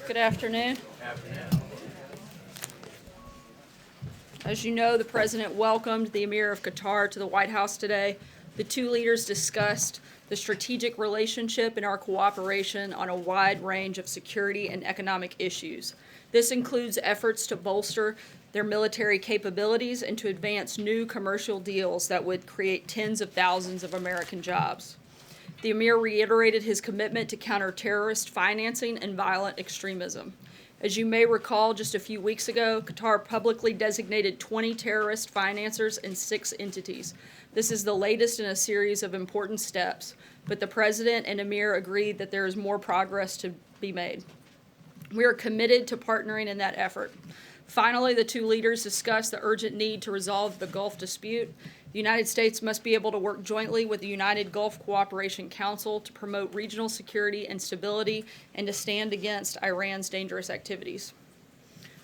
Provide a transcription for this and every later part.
Good afternoon. As you know, the President welcomed the Emir of Qatar to the White House today. The two leaders discussed the strategic relationship and our cooperation on a wide range of security and economic issues. This includes efforts to bolster their military capabilities and to advance new commercial deals that would create tens of thousands of American jobs. The Emir reiterated his commitment to counter terrorist financing and violent extremism. As you may recall, just a few weeks ago, Qatar publicly designated 20 terrorist financiers and 6 entities. This is the latest in a series of important steps, but the President and Emir agreed that there is more progress to be made. We are committed to partnering in that effort. Finally, the two leaders discussed the urgent need to resolve the Gulf dispute. The United States must be able to work jointly with the United Gulf Cooperation Council to promote regional security and stability and to stand against Iran's dangerous activities.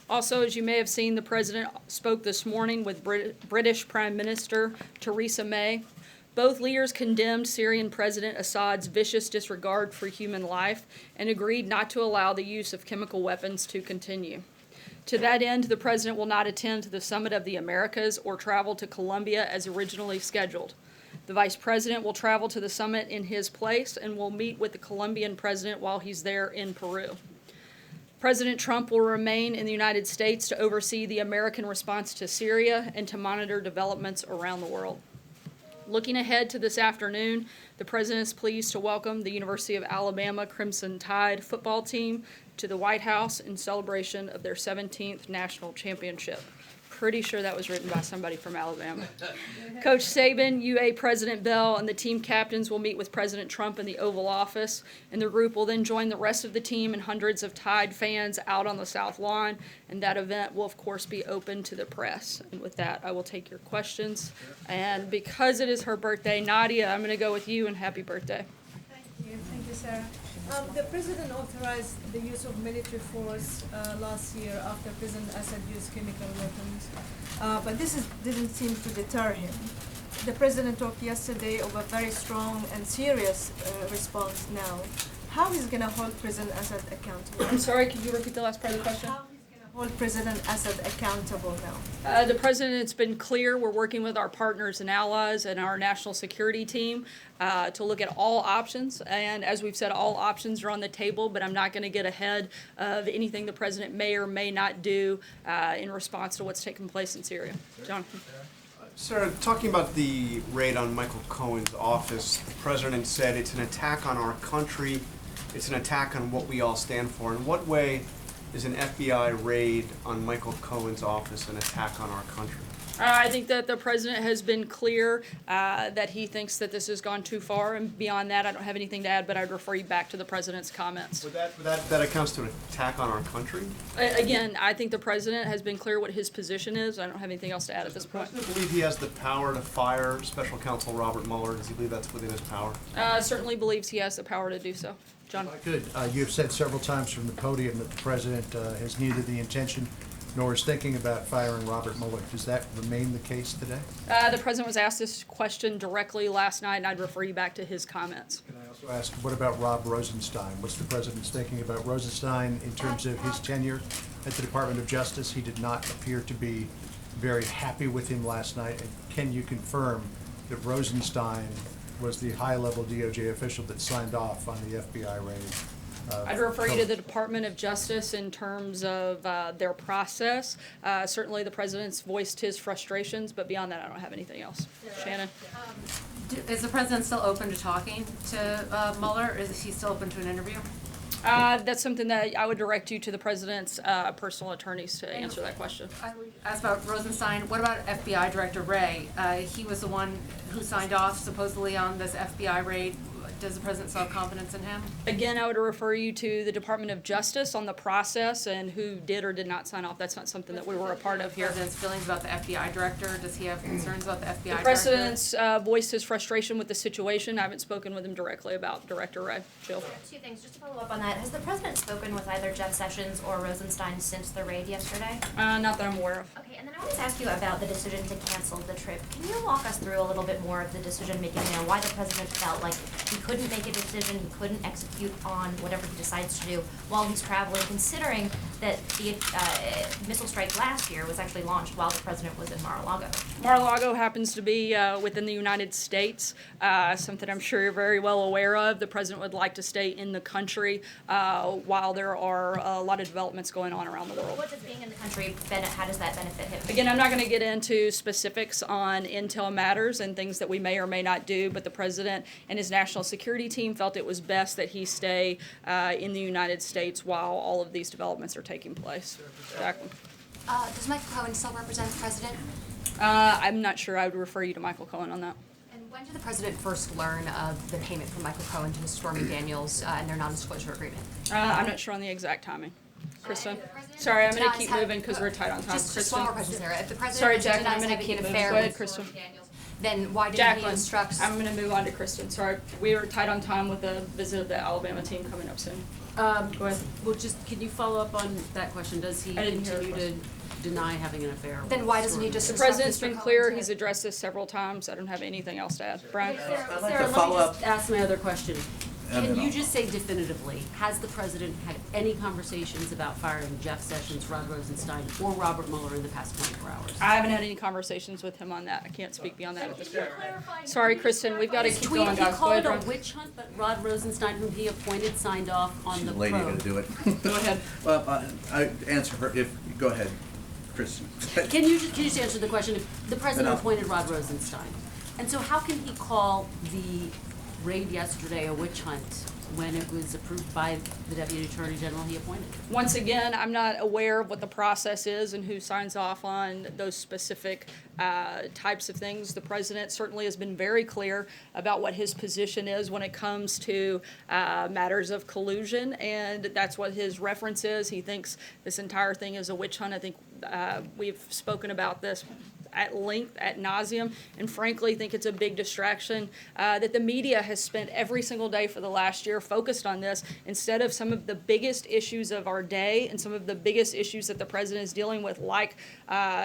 Also, as you may have seen, the President spoke this morning with British Prime Minister Theresa May. Both leaders condemned Syrian President Assad's vicious disregard for human life and agreed not to allow the use of chemical weapons to continue. To that end, the President will not attend the Summit of the Americas or travel to Colombia as originally scheduled. The Vice President will travel to the summit in his place and will meet with the Colombian President while he's there in Peru. President Trump will remain in the United States to oversee the American response to Syria and to monitor developments around the world. Looking ahead to this afternoon, the President is pleased to welcome the University of Alabama Crimson Tide football team to the White House in celebration of their 17th national championship. Pretty sure that was written by somebody from Alabama. Coach Saban, UA President Bell, and the team captains will meet with President Trump in the Oval Office, and the group will then join the rest of the team and hundreds of Tide fans out on the South Lawn, and that event will, of course, be open to the press. And with that, I will take your questions. And because it is her birthday, Nadia, I'm going to go with you, and happy birthday. Thank you, Sarah. The President authorized the use of military force last year after President Assad used chemical weapons, but this didn't seem to deter him. The President talked yesterday of a very strong and serious response now. How is going to hold President Assad accountable? I'm sorry, can you repeat the last part of the question? How he's going to hold President Assad accountable now? The President's been clear. We're working with our partners and allies and our national security team to look at all options. And as we've said, all options are on the table, but I'm not going to get ahead of anything the President may or may not do in response to what's taking place in Syria. Jonathan. Sarah, talking about the raid on Michael Cohen's office, the President said it's an attack on our country, it's an attack on what we all stand for. In what way is an FBI raid on Michael Cohen's office an attack on our country? I think that the President has been clear that he thinks that this has gone too far, and beyond that, I don't have anything to add, but I'd refer you back to the President's comments. Would that accounts to an attack on our country? Again, I think the President has been clear what his position is. I don't have anything else to add at this point. Does the President believe he has the power to fire Special Counsel Robert Mueller? Does he believe that's within his power? Certainly believes he has the power to do so. John. Good. You have said several times from the podium that the President has neither the intention nor is thinking about firing Robert Mueller. Does that remain the case today? The President was asked this question directly last night, and I'd refer you back to his comments. Can I also ask, what about Rob Rosenstein? What's the President's thinking about Rosenstein in terms of his tenure at the Department of Justice? He did not appear to be very happy with him last night. And can you confirm that Rosenstein was the high-level DOJ official that signed off on the FBI raid? I'd refer you to the Department of Justice in terms of their process. Certainly the President's voiced his frustrations, but beyond that, I don't have anything else. Shannon? Is the President still open to talking to Mueller, or is he still open to an interview? That's something that I would direct you to the President's personal attorneys to answer that question. I asked about Rosenstein. What about FBI Director Wray? He was the one who signed off supposedly on this FBI raid. Does the President still have confidence in him? Again, I would refer you to the Department of Justice on the process and who did or did not sign off. That's not something that we were a part of here. The President's feelings about the FBI Director. Does he have concerns about the FBI Director? The President's voiced his frustration with the situation. I haven't spoken with him directly about Director Wray. Jill? Two things, just to follow up on that. Has the President spoken with either Jeff Sessions or Rosenstein since the raid yesterday? Not that I'm aware of. Okay, and then I wanted to ask you about the decision to cancel the trip. Can you walk us through a little bit more of the decision-making there, why the President felt like he couldn't make a decision, he couldn't execute on whatever he decides to do while he's traveling, considering that the missile strike last year was actually launched while the president was in Mar-a-Lago. Mar-a-Lago happens to be within the United States, something I'm sure you're very well aware of. The president would like to stay in the country while there are a lot of developments going on around the world. What does being in the country, how does that benefit him? Again, I'm not going to get into specifics on intel matters and things that we may or may not do, but the president and his national security team felt it was best that he stay in the United States while all of these developments are taking place. Jacqueline. Does Michael Cohen still represent the president? I'm not sure. I would refer you to Michael Cohen on that. And when did the president first learn of the payment from Michael Cohen to Stormy Daniels and their non-disclosure agreement? I'm not sure on the exact timing. Kristen? The president Sorry, I'm going to denies keep having- moving because we're tight on time. Just one more question, Sarah. If the president Sorry, Jacqueline, I'm denies gonna having keep an moving. affair Go ahead, with Kristen. Stormy Daniels, then why didn't he Jacqueline, instruct? I'm going to move on to Kristen. Sorry, we are tight on time with the visit of the Alabama team coming up soon. Go ahead. Well, just, can you follow up on that question? Does he I didn't hear the continue to deny having an affair? Then with why doesn't he Stormy? just The instruct president's Mr. been Cohen clear. to- He's addressed this several times. I don't have anything else to add. Brian? I'd like Sarah, to let follow me up. Ask my other question. And Can then you I'll- just say definitively, has the president had any conversations about firing Jeff Sessions, Rod Rosenstein, or Robert Mueller in the past 24 hours? I haven't had any conversations with him on that. I can't speak beyond that at this point. Sorry, Kristen, we've got to keep Tweet, going, he guys. Go called ahead, it a Brian. witch hunt, but Rod Rosenstein, whom he appointed, signed off on She's the the lady probe. gonna do it. Go ahead. Well, I answer her if, go ahead, Kristen. Can you just answer the question? If the president Enough. appointed Rod Rosenstein, and so how can he call the raid yesterday a witch hunt when it was approved by the deputy attorney general he appointed? Once again, I'm not aware of what the process is and who signs off on those specific types of things. The president certainly has been very clear about what his position is when it comes to matters of collusion, and that's what his reference is. He thinks this entire thing is a witch hunt. I think we've spoken about this at length, ad nauseum, and frankly think it's a big distraction that the media has spent every single day for the last year focused on this instead of some of the biggest issues of our day and some of the biggest issues that the president is dealing with, like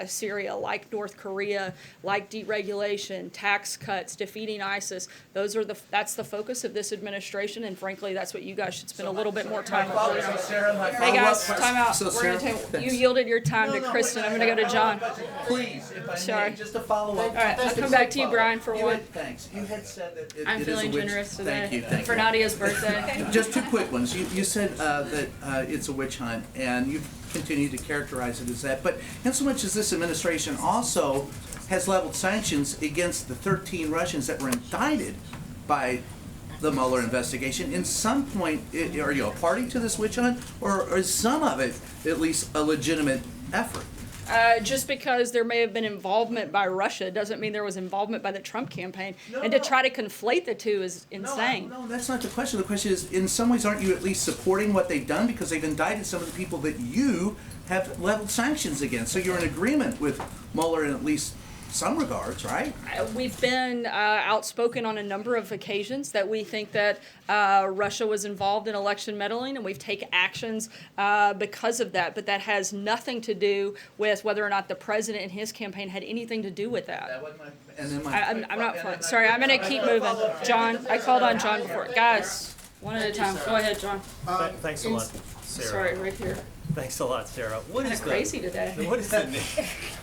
Syria, like North Korea, like deregulation, tax cuts, defeating ISIS. That's the focus of this administration, and frankly, that's what you guys should spend a little bit more time on. Hey guys, time out. So, We're gonna Sarah, take, you yielded your time to Kristen. I'm gonna go to John. Please, if I Sorry. may, just to follow up. All right, I'll come back to you, Brian, for one. Thanks. You had said that it I'm it is a feeling witch. generous today. Thank you, thank For you. Nadia's birthday. Just two quick ones. You said that it's a witch hunt, and you continue to characterize it as that. But insomuch as this administration also has leveled sanctions against the 13 Russians that were indicted by the Mueller investigation, in some point, are you a party to this witch hunt, or is some of it at least a legitimate effort? Just because there may have been involvement by Russia doesn't mean there was involvement by the Trump campaign. And to try to conflate the two is insane. No, that's not the question. The question is, in some ways, aren't you at least supporting what they've done because they've indicted some of the people that you have leveled sanctions against? So you're in agreement with Mueller in at least some regards, right? We've been outspoken on a number of occasions that we think that Russia was involved in election meddling, and we've taken actions because of that. But that has nothing to do with whether or not the president and his campaign had anything to do with that. That wasn't my, and then my. I'm not. Sorry, I'm going to keep moving. John, I called on John before. Guys, one at a time. Go ahead, John. Thanks a lot, Sarah. Sorry, right here. Thanks a lot, Sarah. What Kind is of the crazy today.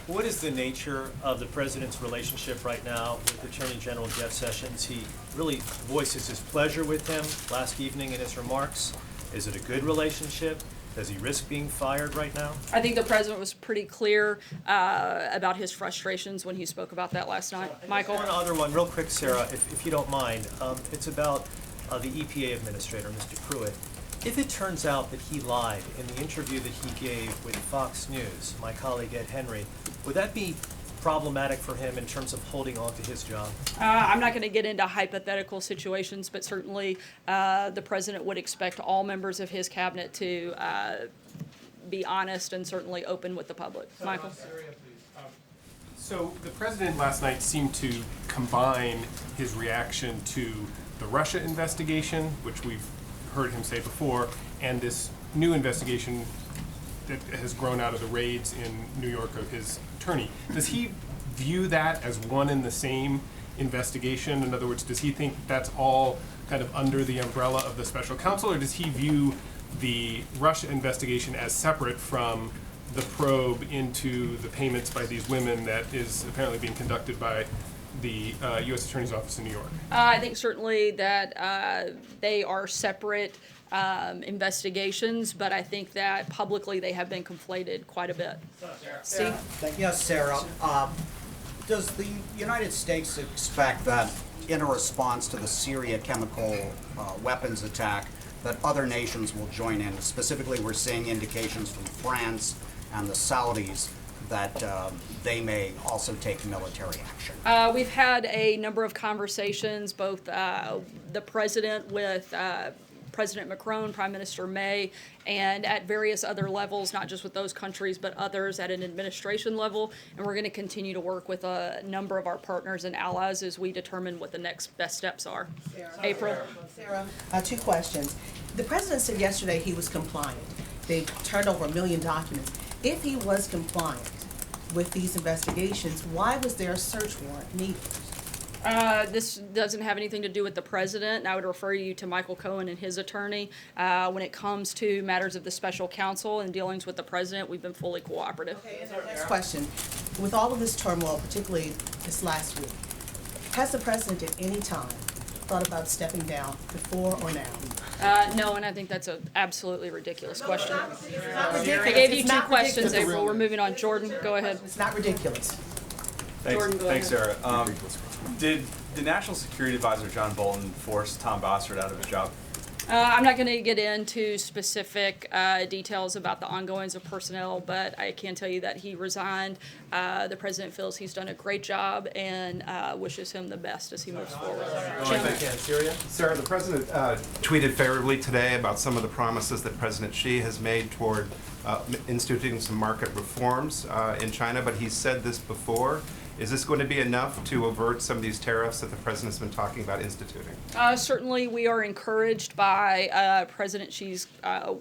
what is the nature of the president's relationship right now with Attorney General Jeff Sessions? He really voices his pleasure with him last evening in his remarks. Is it a good relationship? Does he risk being fired right now? I think the president was pretty clear about his frustrations when he spoke about that last night. Michael? One other one, real quick, Sarah, if you don't mind. It's about the EPA administrator, Mr. Pruitt. If it turns out that he lied in the interview that he gave with Fox News, my colleague Ed Henry, would that be problematic for him in terms of holding on to his job? I'm not going to get into hypothetical situations, but certainly the president would expect all members of his cabinet to be honest and certainly open with the public. Michael? So the president last night seemed to combine his reaction to the Russia investigation, which we've heard him say before, and this new investigation that has grown out of the raids in New York of his attorney. Does he view that as one and the same? investigation? In other words, does he think that's all kind of under the umbrella of the special counsel, or does he view the Russia investigation as separate from the probe into the payments by these women that is apparently being conducted by the U.S. Attorney's Office in New York? I think certainly that they are separate investigations, but I think that publicly they have been conflated quite a bit. Steve? Yes, Sarah. Does the United States expect that in a response to the Syria chemical weapons attack that other nations will join in? Specifically, we're seeing indications from France and the Saudis that they may also take military action. We've had a number of conversations, both the president with President Macron, Prime Minister May, and at various other levels, not just with those countries, but others at an administration level. And we're going to continue to work with a number of our partners and allies as we determine what the next best steps are. April? Sarah, 2 questions. The president said yesterday he was compliant. They turned over 1 million documents. If he was compliant with these investigations, why was there a search warrant needed? This doesn't have anything to do with the president, and I would refer you to Michael Cohen and his attorney. When it comes to matters of the special counsel and dealings with the president, we've been fully cooperative. Okay, and the next question. With all of this turmoil, particularly this last week, has the president at any time thought about stepping down before or now? No, and I think that's an absolutely ridiculous question. Not ridiculous. I gave you It's 2 not questions, ridiculous. April. We're moving on. Jordan, go ahead. It's not ridiculous. Jordan, go Thanks, ahead. Sarah. Did the National Security Advisor John Bolton force Tom Bossert out of his job? I'm not going to get into specific details about the ongoings of personnel, but I can tell you that he resigned. The president feels he's done a great job and wishes him the best as he moves forward. Jim? Sarah, the president tweeted favorably today about some of the promises that President Xi has made toward instituting some market reforms in China, but he's said this before. Is this going to be enough to avert some of these tariffs that the president's been talking about instituting? Certainly, we are encouraged by President Xi's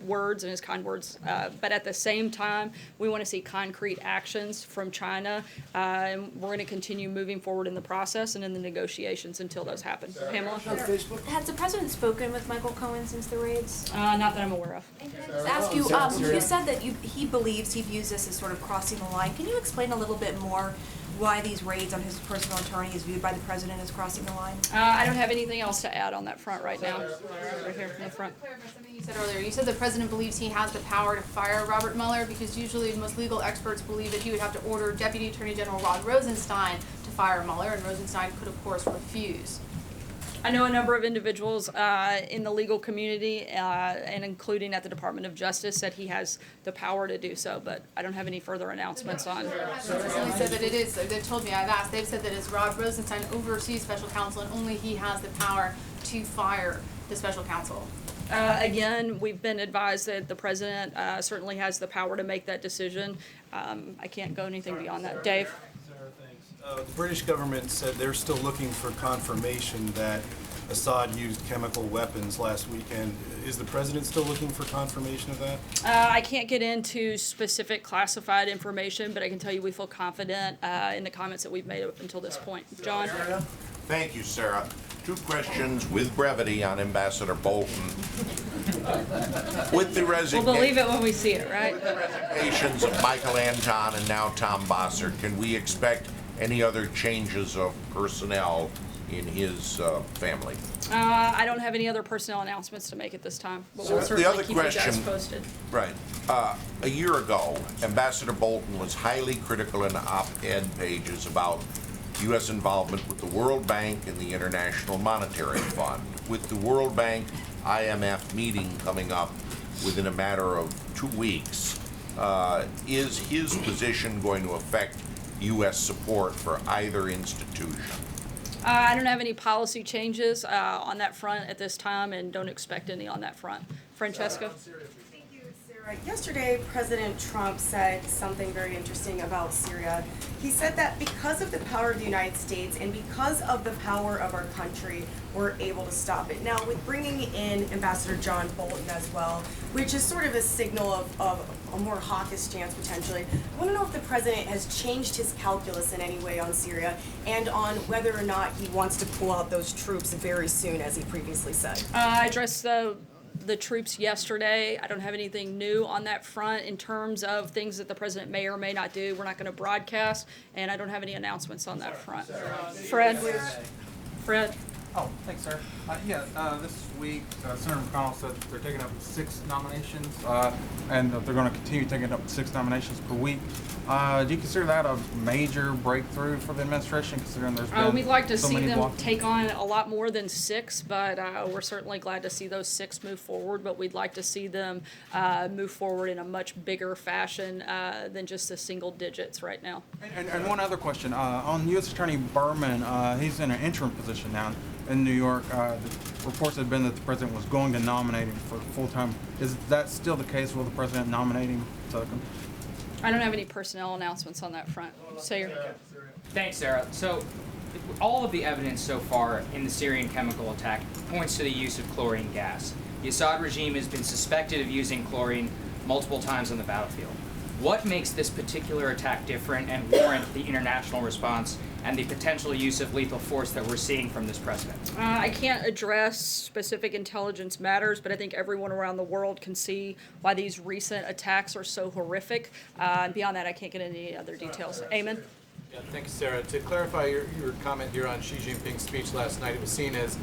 words and his kind words, but at the same time, we want to see concrete actions from China, and we're going to continue moving forward in the process and in the negotiations until those happen. Pamela? Has the president spoken with Michael Cohen since the raids? Not that I'm aware of. And can I just ask you, you said that he believes, he views this as sort of crossing the line. Can you explain a little bit more why these raids on his personal attorney is viewed by the president as crossing the line? I don't have anything else to add on that front right now. Right here from the front. Something you said earlier. You said the president believes he has the power to fire Robert Mueller because usually most legal experts believe that he would have to order Deputy Attorney General Rod Rosenstein to fire Mueller, and Rosenstein could, of course, refuse. I know a number of individuals in the legal community, and including at the Department of Justice, said he has the power to do so, but I don't have any further announcements on. They said that it is. They told me, I've asked. They've said that it's Rod Rosenstein oversees special counsel, and only he has the power to fire the special counsel. Again, we've been advised that the president certainly has the power to make that decision. I can't go anything beyond that. Dave? The British government said they're still looking for confirmation that Assad used chemical weapons last weekend. Is the president still looking for confirmation of that? I can't get into specific classified information, but I can tell you we feel confident in the comments that we've made up until this point. John? Thank you, Sarah. 2 questions with brevity on Ambassador Bolton. With the resignation. We'll believe it when we see it, right? Resignations of Michael Anton and now Tom Bossert, can we expect any other changes of personnel in his family? I don't have any other personnel announcements to make at this time, but we'll The certainly other keep you guys question, posted. right. A year ago, Ambassador Bolton was highly critical in op-ed pages about U.S. involvement with the World Bank and the International Monetary Fund. With the World Bank IMF meeting coming up within a matter of 2 weeks, is his position going to affect U.S. support for either institution? I don't have any policy changes on that front at this time and don't expect any on that front. Francesca? Thank you, Sarah. Yesterday, President Trump said something very interesting about Syria. He said that because of the power of the United States and because of the power of our country, we're able to stop it. Now, with bringing in Ambassador John Bolton as well, which is sort of a signal of a more hawkish stance potentially, I want to know if the president has changed his calculus in any way on Syria and on whether or not he wants to pull out those troops very soon, as he previously said. I addressed the troops yesterday. I don't have anything new on that front in terms of things that the president may or may not do. We're not going to broadcast, and I don't have any announcements on that front. Fred? Fred? Oh, thanks, sir. This week, Senator McConnell said they're taking up 6 nominations, and that they're going to continue taking up 6 nominations per week. Do you consider that a major breakthrough for the administration, considering there's been We'd like to so see many them blocking? take on a lot more than 6, but we're certainly glad to see those 6 move forward, but we'd like to see them move forward in a much bigger fashion than just the single digits right now. And one other question. On U.S. Attorney Berman, he's in an interim position now in New York. The reports had been that the president was going to nominate him for full-time. Is that still the case? Will the president nominate him? I don't have any personnel announcements on that front. Thanks, Sarah. So, all of the evidence so far in the Syrian chemical attack points to the use of chlorine gas. The Assad regime has been suspected of using chlorine multiple times on the battlefield. What makes this particular attack different and warrant the international response and the potential use of lethal force that we're seeing from this president? I can't address specific intelligence matters, but I think everyone around the world can see why these recent attacks are so horrific. And beyond that, I can't get into any other details. Eamon? Yeah, thank you, Sarah. To clarify your comment here on Xi Jinping's speech last night, it was seen as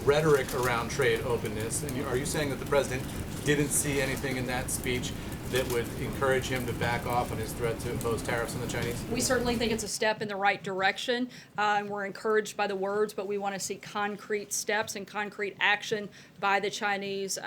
rhetoric around trade openness. And are you saying that the president didn't see anything in that speech that would encourage him to back off on his threat to impose tariffs on the Chinese? We certainly think it's a step in the right direction, and we're encouraged by the words, but we want to see concrete steps and concrete action by the Chinese.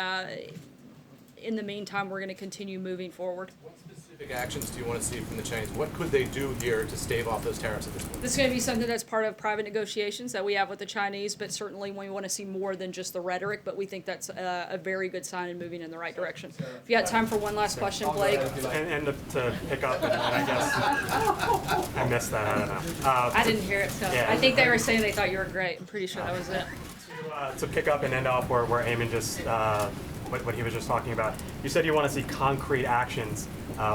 In the meantime, we're going to continue moving forward. What specific actions do you want to see from the Chinese? What could they do here to stave off those tariffs at this point? This is going to be something that's part of private negotiations that we have with the Chinese, but certainly we want to see more than just the rhetoric, but we think that's a very good sign and moving in the right direction. If you got time for one last question, Blake. And to pick up, and I guess I missed that, I don't know. I didn't hear it, so yeah. I think they were saying they thought you were great. I'm pretty sure that was it. To pick up and end off where Eamon just, what he was just talking about, you said you want to see concrete actions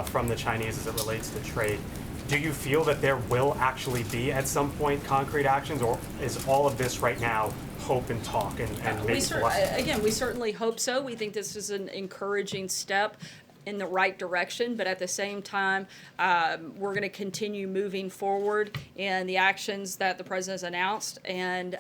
from the Chinese as it relates to trade. Do you feel that there will actually be at some point concrete actions, or is all of this right now hope and talk and maybe Again, we certainly hope so. We think this is an encouraging step in the right direction, but at the same time, we're going to continue moving forward in the actions that the president has announced, and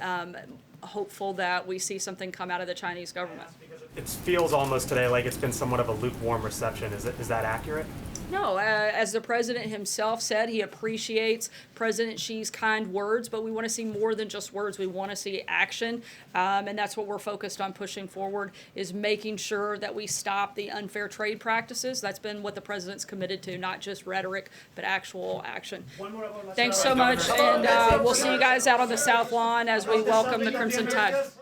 hopeful that we see something come out of the Chinese government. It feels almost today like it's been somewhat of a lukewarm reception. Is that accurate? No, as the president himself said, he appreciates President Xi's kind words, but we want to see more than just words. We want to see action, and that's what we're focused on pushing forward, is making sure that we stop the unfair trade practices. That's been what the president's committed to, not just rhetoric, but actual action. Thanks so much, and we'll see you guys out on the South Lawn as we welcome the Crimson Tide.